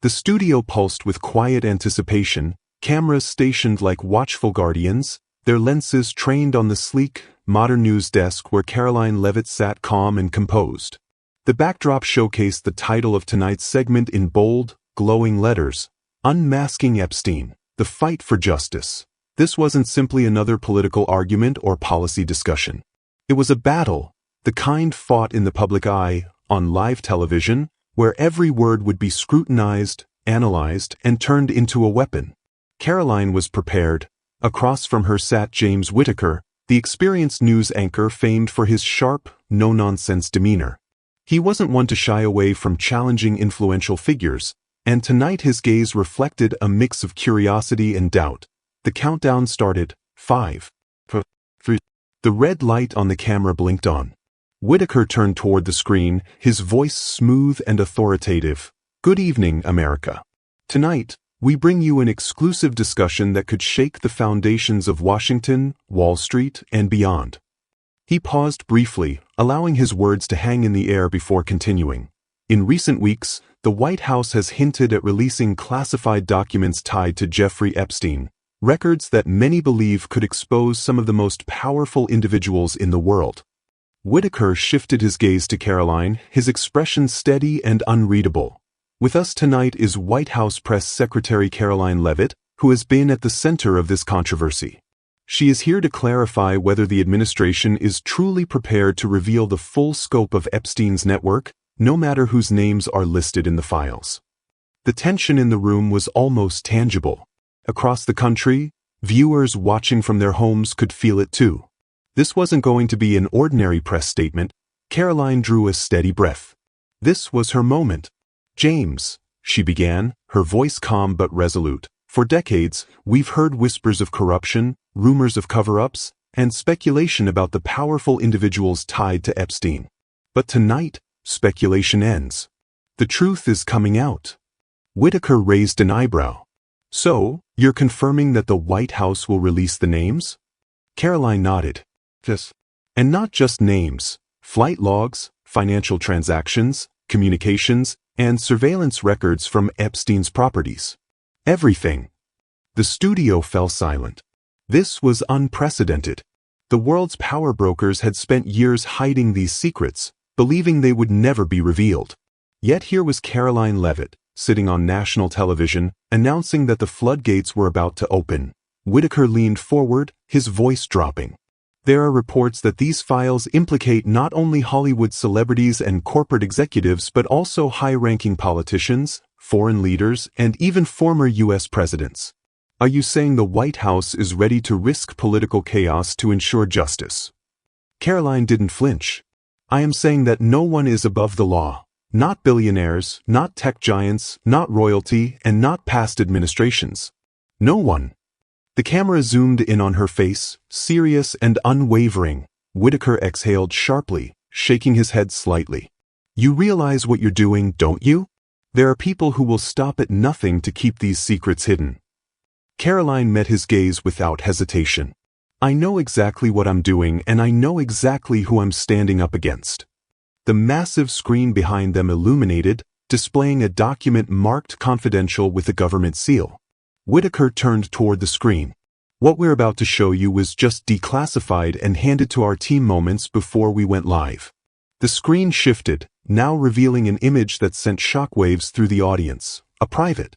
The studio pulsed with quiet anticipation, cameras stationed like watchful guardians, their lenses trained on the sleek, modern news desk where Karoline Leavitt sat calm and composed. The backdrop showcased the title of tonight's segment in bold, glowing letters: Unmasking Epstein, the Fight for Justice. This wasn't simply another political argument or policy discussion. It was a battle, the kind fought in the public eye, on live television, where every word would be scrutinized, analyzed, and turned into a weapon. Karoline was prepared. Across from her sat James Whittaker, the experienced news anchor famed for his sharp, no-nonsense demeanor. He wasn't one to shy away from challenging influential figures, and tonight his gaze reflected a mix of curiosity and doubt. The countdown started. 5, 4, 3. The red light on the camera blinked on. Whittaker turned toward the screen, his voice smooth and authoritative. Good evening, America. Tonight, we bring you an exclusive discussion that could shake the foundations of Washington, Wall Street, and beyond. He paused briefly, allowing his words to hang in the air before continuing. In recent weeks, the White House has hinted at releasing classified documents tied to Jeffrey Epstein, records that many believe could expose some of the most powerful individuals in the world. Whittaker shifted his gaze to Karoline, his expression steady and unreadable. With us tonight is White House Press Secretary Karoline Leavitt, who has been at the center of this controversy. She is here to clarify whether the administration is truly prepared to reveal the full scope of Epstein's network, no matter whose names are listed in the files. The tension in the room was almost tangible. Across the country, viewers watching from their homes could feel it too. This wasn't going to be an ordinary press statement. Karoline drew a steady breath. This was her moment. James, she began, her voice calm but resolute. For decades, we've heard whispers of corruption, rumors of cover-ups, and speculation about the powerful individuals tied to Epstein. But tonight, speculation ends. The truth is coming out. Whittaker raised an eyebrow. So, you're confirming that the White House will release the names? Karoline nodded. Yes. And not just names, flight logs, financial transactions, communications, and surveillance records from Epstein's properties. Everything. The studio fell silent. This was unprecedented. The world's power brokers had spent years hiding these secrets, believing they would never be revealed. Yet here was Karoline Leavitt, sitting on national television, announcing that the floodgates were about to open. Whittaker leaned forward, his voice dropping. There are reports that these files implicate not only Hollywood celebrities and corporate executives but also high-ranking politicians, foreign leaders, and even former U.S. presidents. Are you saying the White House is ready to risk political chaos to ensure justice? Karoline didn't flinch. I am saying that no one is above the law. Not billionaires, not tech giants, not royalty, and not past administrations. No one. The camera zoomed in on her face, serious and unwavering. Whittaker exhaled sharply, shaking his head slightly. You realize what you're doing, don't you? There are people who will stop at nothing to keep these secrets hidden. Karoline met his gaze without hesitation. I know exactly what I'm doing, and I know exactly who I'm standing up against. The massive screen behind them illuminated, displaying a document marked confidential with a government seal. Whittaker turned toward the screen. What we're about to show you was just declassified and handed to our team moments before we went live. The screen shifted, now revealing an image that sent shockwaves through the audience. A private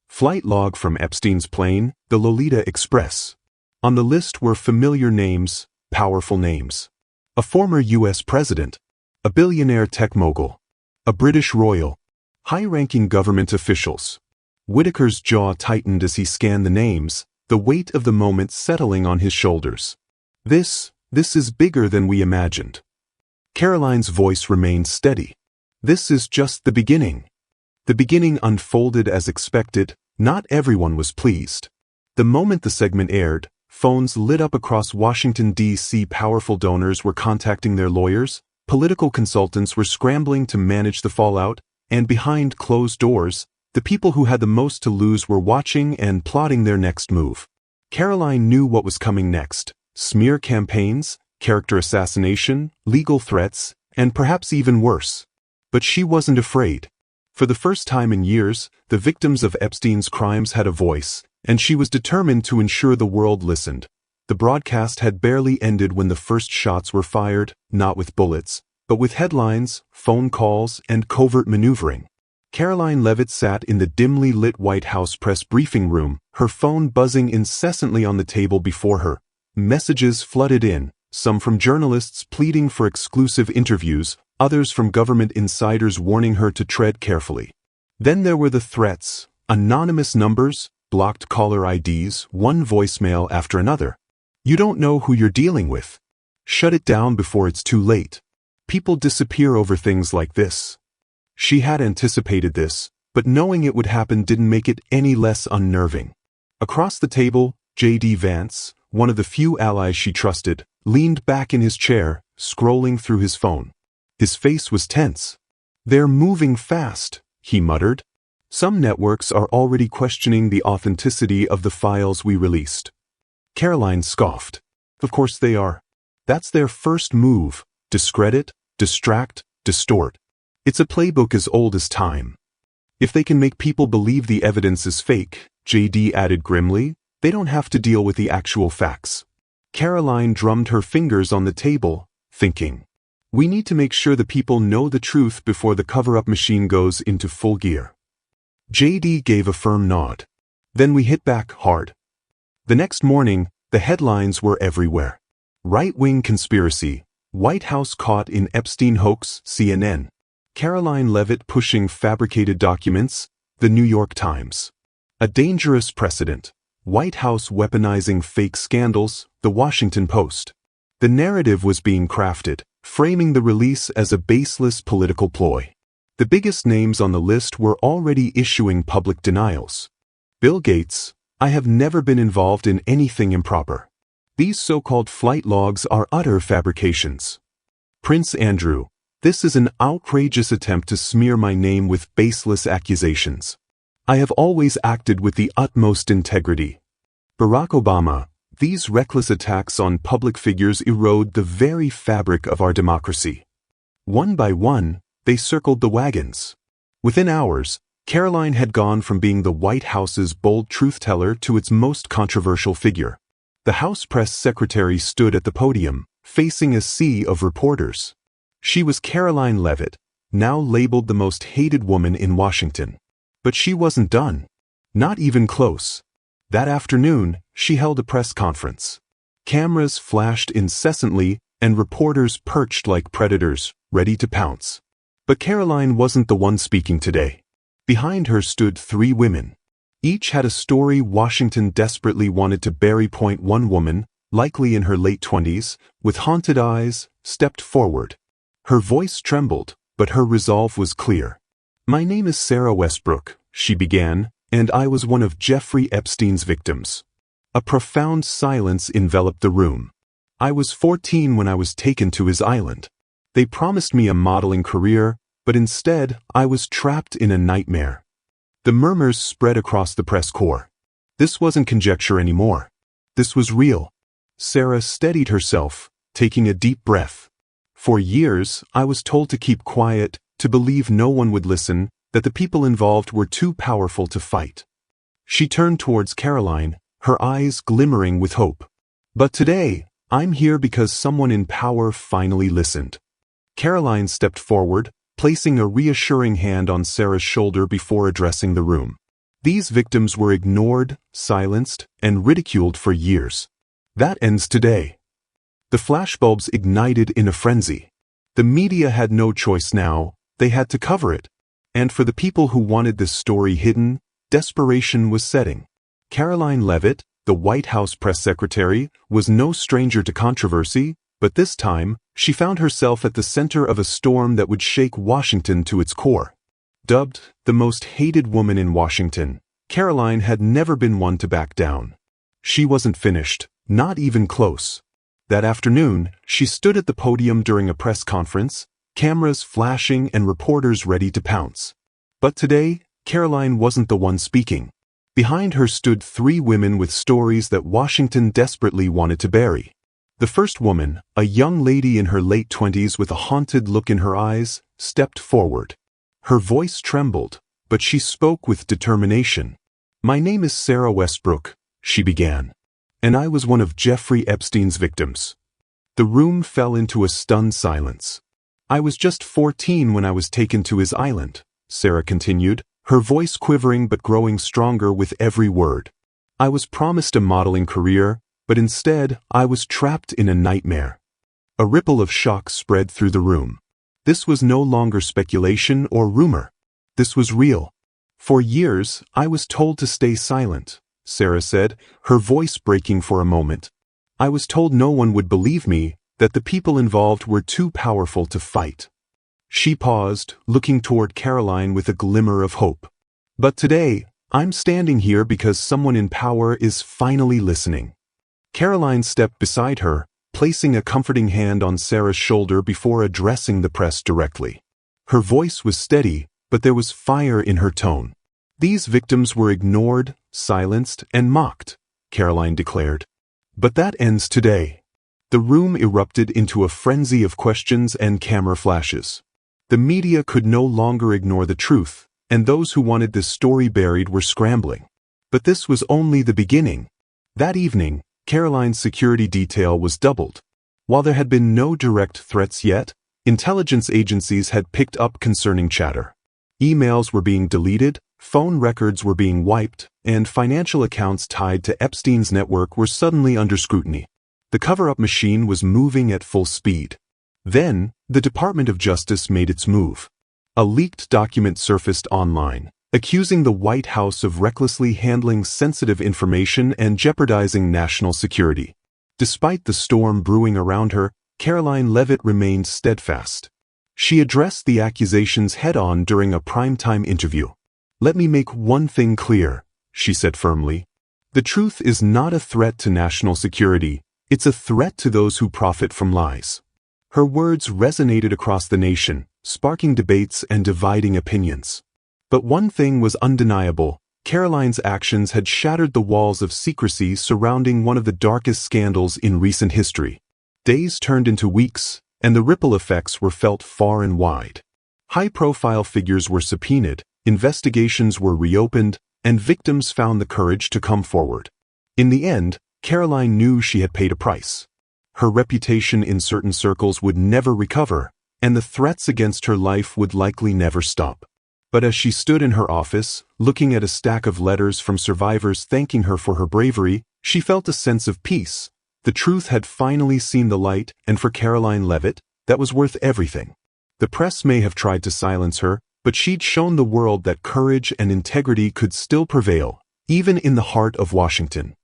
flight log from Epstein's plane, the Lolita Express. On the list were familiar names, powerful names. A former U.S. president, a billionaire tech mogul, a British royal, high-ranking government officials. Whittaker's jaw tightened as he scanned the names, the weight of the moment settling on his shoulders. This is bigger than we imagined. Karoline's voice remained steady. This is just the beginning. The beginning unfolded as expected. Not everyone was pleased. The moment the segment aired, phones lit up across Washington, D.C. Powerful donors were contacting their lawyers, political consultants were scrambling to manage the fallout, and behind closed doors, the people who had the most to lose were watching and plotting their next move. Karoline knew what was coming next: smear campaigns, character assassination, legal threats, and perhaps even worse. But she wasn't afraid. For the first time in years, the victims of Epstein's crimes had a voice, and she was determined to ensure the world listened. The broadcast had barely ended when the first shots were fired, not with bullets, but with headlines, phone calls, and covert maneuvering. Karoline Leavitt sat in the dimly lit White House press briefing room, her phone buzzing incessantly on the table before her. Messages flooded in, some from journalists pleading for exclusive interviews, others from government insiders warning her to tread carefully. Then there were the threats, anonymous numbers, blocked caller IDs, one voicemail after another. You don't know who you're dealing with. Shut it down before it's too late. People disappear over things like this. She had anticipated this, but knowing it would happen didn't make it any less unnerving. Across the table, J.D. Vance, one of the few allies she trusted, leaned back in his chair, scrolling through his phone. His face was tense. "They're moving fast," he muttered. "Some networks are already questioning the authenticity of the files we released." Karoline scoffed. "Of course they are. That's their first move. Discredit, distract, distort. It's a playbook as old as time. If they can make people believe the evidence is fake," J.D. added grimly, "they don't have to deal with the actual facts." Karoline drummed her fingers on the table, thinking, "We need to make sure the people know the truth before the cover-up machine goes into full gear." J.D. gave a firm nod. "Then we hit back hard." The next morning, the headlines were everywhere. Right-wing conspiracy, White House caught in Epstein hoax, CNN. Karoline Leavitt pushing fabricated documents, The New York Times. A dangerous precedent, White House weaponizing fake scandals, The Washington Post. The narrative was being crafted, framing the release as a baseless political ploy. The biggest names on the list were already issuing public denials. Bill Gates, "I have never been involved in anything improper. These so-called flight logs are utter fabrications." Prince Andrew, "This is an outrageous attempt to smear my name with baseless accusations. I have always acted with the utmost integrity." Barack Obama, "These reckless attacks on public figures erode the very fabric of our democracy." One by one, they circled the wagons. Within hours, Karoline had gone from being the White House's bold truth-teller to its most controversial figure. The House press secretary stood at the podium, facing a sea of reporters. She was Karoline Leavitt, now labeled the most hated woman in Washington. But she wasn't done. Not even close. That afternoon, she held a press conference. Cameras flashed incessantly, and reporters perched like predators, ready to pounce. But Karoline wasn't the one speaking today. Behind her stood three women. Each had a story Washington desperately wanted to bury. One woman, likely in her late 20s, with haunted eyes, stepped forward. Her voice trembled, but her resolve was clear. "My name is Sarah Westbrook," she began, "and I was one of Jeffrey Epstein's victims." A profound silence enveloped the room. "I was 14 when I was taken to his island. They promised me a modeling career, but instead I was trapped in a nightmare." The murmurs spread across the press corps. This wasn't conjecture anymore. This was real. Sarah steadied herself, taking a deep breath. "For years, I was told to keep quiet, to believe no one would listen, that the people involved were too powerful to fight." She turned towards Karoline, her eyes glimmering with hope. "But today, I'm here because someone in power finally listened." Karoline stepped forward, placing a reassuring hand on Sarah's shoulder before addressing the room. These victims were ignored, silenced, and ridiculed for years. That ends today. The flashbulbs ignited in a frenzy. The media had no choice now, they had to cover it. And for the people who wanted this story hidden, desperation was setting. Karoline Leavitt, the White House press secretary, was no stranger to controversy, but this time, she found herself at the center of a storm that would shake Washington to its core. Dubbed the most hated woman in Washington, Karoline had never been one to back down. She wasn't finished, not even close. That afternoon, she stood at the podium during a press conference, cameras flashing and reporters ready to pounce. But today, Karoline wasn't the one speaking. Behind her stood three women with stories that Washington desperately wanted to bury. The first woman, a young lady in her late 20s with a haunted look in her eyes, stepped forward. Her voice trembled, but she spoke with determination. "My name is Sarah Westbrook," she began, "and I was one of Jeffrey Epstein's victims." The room fell into a stunned silence. "I was just 14 when I was taken to his island," Sarah continued, her voice quivering but growing stronger with every word. "I was promised a modeling career, but instead I was trapped in a nightmare." A ripple of shock spread through the room. This was no longer speculation or rumor. This was real. "For years, I was told to stay silent," Sarah said, her voice breaking for a moment. "I was told no one would believe me, that the people involved were too powerful to fight." She paused, looking toward Karoline with a glimmer of hope. "But today, I'm standing here because someone in power is finally listening." Karoline stepped beside her, placing a comforting hand on Sarah's shoulder before addressing the press directly. Her voice was steady, but there was fire in her tone. "These victims were ignored, silenced, and mocked," Karoline declared. "But that ends today." The room erupted into a frenzy of questions and camera flashes. The media could no longer ignore the truth, and those who wanted this story buried were scrambling. But this was only the beginning. That evening, Karoline's security detail was doubled. While there had been no direct threats yet, intelligence agencies had picked up concerning chatter. Emails were being deleted, phone records were being wiped, and financial accounts tied to Epstein's network were suddenly under scrutiny. The cover-up machine was moving at full speed. Then, the Department of Justice made its move. A leaked document surfaced online, accusing the White House of recklessly handling sensitive information and jeopardizing national security. Despite the storm brewing around her, Karoline Leavitt remained steadfast. She addressed the accusations head-on during a primetime interview. "Let me make one thing clear," she said firmly. "The truth is not a threat to national security, it's a threat to those who profit from lies." Her words resonated across the nation, sparking debates and dividing opinions. But one thing was undeniable: Karoline's actions had shattered the walls of secrecy surrounding one of the darkest scandals in recent history. Days turned into weeks, and the ripple effects were felt far and wide. High-profile figures were subpoenaed, investigations were reopened, and victims found the courage to come forward. In the end, Karoline knew she had paid a price. Her reputation in certain circles would never recover, and the threats against her life would likely never stop. But as she stood in her office, looking at a stack of letters from survivors thanking her for her bravery, she felt a sense of peace. The truth had finally seen the light, and for Karoline Leavitt, that was worth everything. The press may have tried to silence her, but she'd shown the world that courage and integrity could still prevail, even in the heart of Washington.